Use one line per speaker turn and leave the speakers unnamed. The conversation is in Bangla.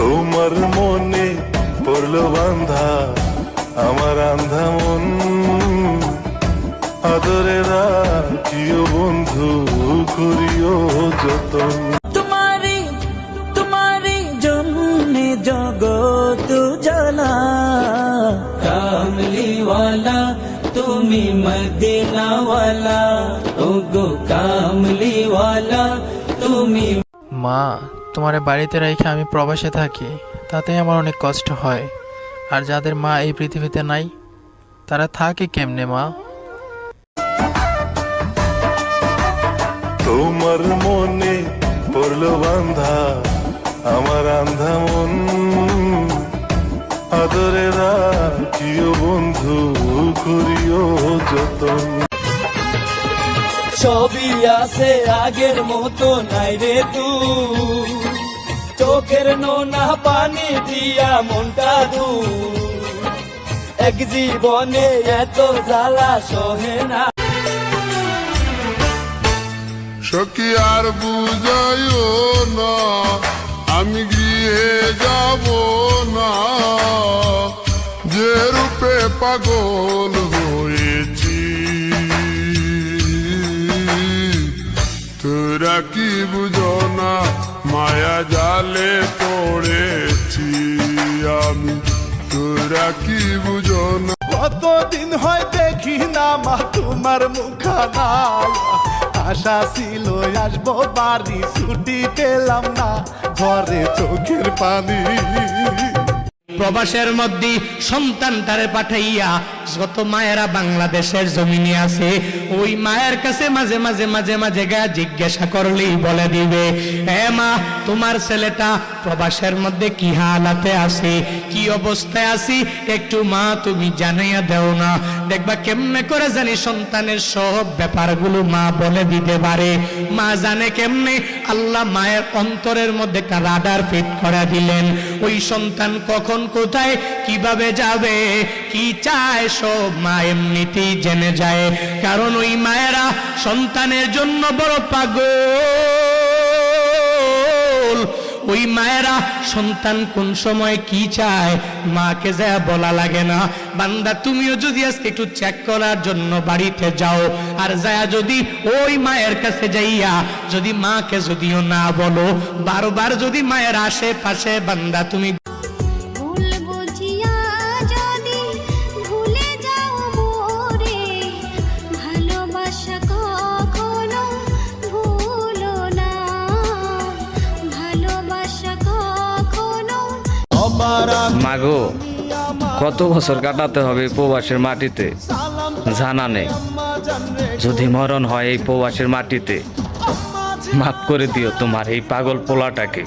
তোমার মনে পড়লো বান্ধা আমার আন্ধা মন, আদরে রাখিও বন্ধু করিও যতন।
তোমারি তোমারি জন্যে জগৎ জ্বালা, কামলিওয়ালা তুমি মদিনাওয়ালা, ওগো কামলিওয়ালা তুমি।
মা, তোমারে বাড়িতে রেখে আমি প্রবাসে থাকি, তাতে আমার অনেক কষ্ট হয়। আর যাদের মা এই পৃথিবীতে নাই তারা থাকে কেমনে মা?
তোমার মনে পড়লো বান্ধা আমার আন্ধা মন, আদরে রাখিও বন্ধু করিও যতন।
ছবি আছে আগের মতো নাই রে তুই, চোখের নোনা পানি দিয়া মনটা দু, এক জীবনে এত জ্বালা সহে না।
সখী আর বুঝাইও না, আমি গৃহে যাব না, যে রূপে পাগল হয়েছি। তোরা কি বুঝো না, মায়া জালে পড়েছি আমি, তোরা কি বুঝো না।
কতদিন হয় দেখি না মা তোমার মুখানা, আশা ছিল আসবো বাড়ি, ছুটি পেলাম না, ঘরে চোখের পানি।
প্রবাসের মধ্যে সন্তানটারে পাঠাইয়া যত মায়েরা বাংলাদেশের জমিনে আছে, ওই মায়ের কাছে মাঝে মাঝে মাঝে মাঝে গা জিজ্ঞাসা করলেই বলে দিবে, এ মা তোমার ছেলেটা প্রবাসের মধ্যে কি হালাতে আছে, কি অবস্থায় আছি, একটু মা তুমি জানাইয়া দেও না। দেখবা কেমনে করে জানি সন্তানের সব ব্যাপারগুলো মা বলে দিতে পারে। মা জানে কেমনে? আল্লাহ মায়ের অন্তরের মধ্যে একটা রাডার ফিট করে দিলেন। ওই সন্তান কখন কোথায় কিভাবে যাবে, কি চায়, সব মা এমনিতেই জেনে যায়। কারণ ওই মায়েরা সন্তানের জন্য বড় পাগল। ওই মায়েরা সন্তান কোন সময় কি চায় মাকে যা বলা লাগে না। বান্দা তুমিও যদি আজকে একটু চেক করার জন্য বাড়িতে যাও, আর যায় যদি ওই মায়ের কাছে যাইয়া যদি মাকে যদিও না বলো, বারবার যদি মায়ের আশেপাশে বান্দা তুমি
মাগো, কত বছর কাটাতে হবে প্রবাসের মাটিতে জানা নেই। যদি মরণ হয় এই প্রবাসের মাটিতে, মাফ করে দিও তোমার এই পাগল পোলাটাকে।